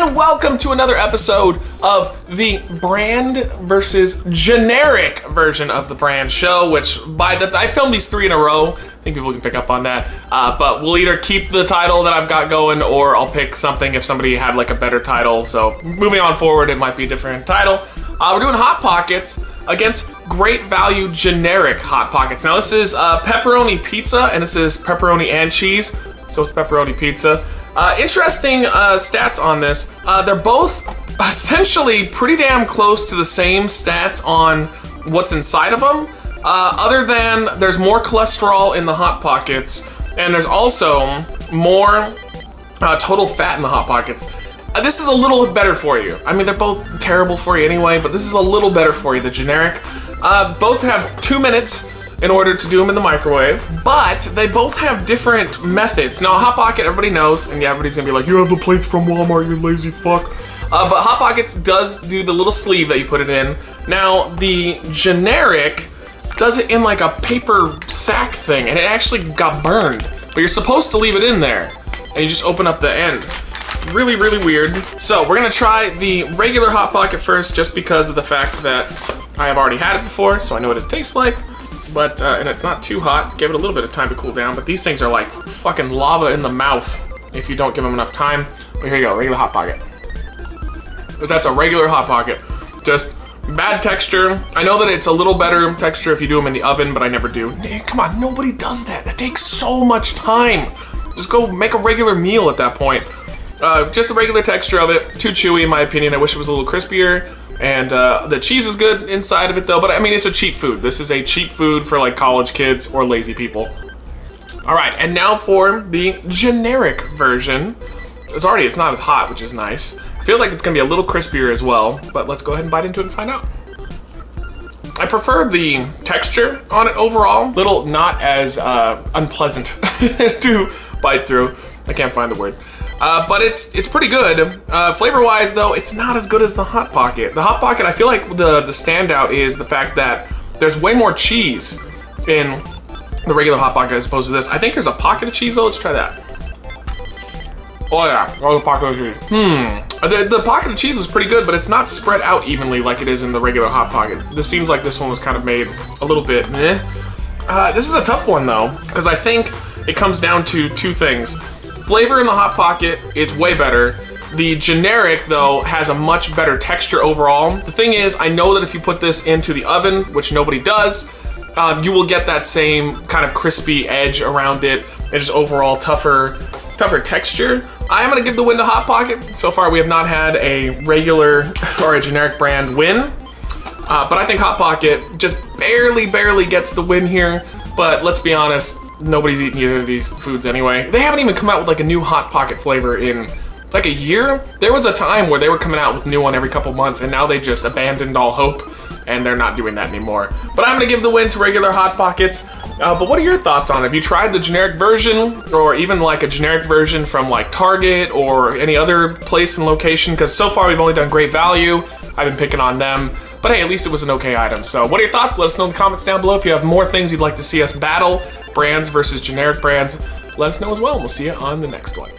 and welcome to another episode of the brand versus generic version of the brand show, which I filmed these 3 in a row. I think people can pick up on that. But we'll either keep the title that I've got going, or I'll pick something if somebody had like a better title. So moving on forward, it might be a different title. We're doing Hot Pockets against Great Value generic Hot Pockets. Now this is pepperoni pizza, and this is pepperoni and cheese. So it's pepperoni pizza. Interesting stats on this. They're both essentially pretty damn close to the same stats on what's inside of them, other than there's more cholesterol in the Hot Pockets, and there's also more total fat in the Hot Pockets. This is a little better for you. I mean, they're both terrible for you anyway, but this is a little better for you, the generic. Both have 2 minutes in order to do them in the microwave, but they both have different methods. Now, Hot Pocket, everybody knows, and yeah, everybody's gonna be like, you have the plates from Walmart, you lazy fuck. But Hot Pockets does do the little sleeve that you put it in. Now, the generic does it in like a paper sack thing, and it actually got burned. But you're supposed to leave it in there, and you just open up the end. Really, really weird. So we're gonna try the regular Hot Pocket first, just because of the fact that I have already had it before, so I know what it tastes like. But, and it's not too hot. Give it a little bit of time to cool down, but these things are like fucking lava in the mouth if you don't give them enough time. But here you go, regular Hot Pocket. But that's a regular Hot Pocket. Just bad texture. I know that it's a little better texture if you do them in the oven, but I never do. Come on, nobody does that. That takes so much time. Just go make a regular meal at that point. Just the regular texture of it, too chewy in my opinion. I wish it was a little crispier. And the cheese is good inside of it though, but I mean, it's a cheap food. This is a cheap food for like college kids or lazy people. All right, and now for the generic version. It's not as hot, which is nice. I feel like it's gonna be a little crispier as well, but let's go ahead and bite into it and find out. I prefer the texture on it overall. Little not as unpleasant to bite through. I can't find the word. But it's pretty good. Flavor-wise, though, it's not as good as the Hot Pocket. The Hot Pocket, I feel like the standout is the fact that there's way more cheese in the regular Hot Pocket as opposed to this. I think there's a pocket of cheese, though. Let's try that. Oh, yeah. Oh, the pocket of cheese. The pocket of cheese was pretty good, but it's not spread out evenly like it is in the regular Hot Pocket. This seems like this one was kind of made a little bit meh. This is a tough one, though, because I think it comes down to 2 things. Flavor in the Hot Pocket is way better. The generic, though, has a much better texture overall. The thing is, I know that if you put this into the oven, which nobody does, you will get that same kind of crispy edge around it, and just overall tougher texture. I am gonna give the win to Hot Pocket. So far, we have not had a regular or a generic brand win, but I think Hot Pocket just barely gets the win here. But let's be honest, nobody's eating either of these foods anyway. They haven't even come out with like a new Hot Pocket flavor in like a year. There was a time where they were coming out with a new one every couple months, and now they just abandoned all hope, and they're not doing that anymore. But I'm gonna give the win to regular Hot Pockets. But what are your thoughts on it? Have you tried the generic version, or even like a generic version from like Target or any other place and location? Because so far we've only done Great Value. I've been picking on them. But hey, at least it was an okay item. So what are your thoughts? Let us know in the comments down below. If you have more things you'd like to see us battle, brands versus generic brands, let us know as well, and we'll see you on the next one.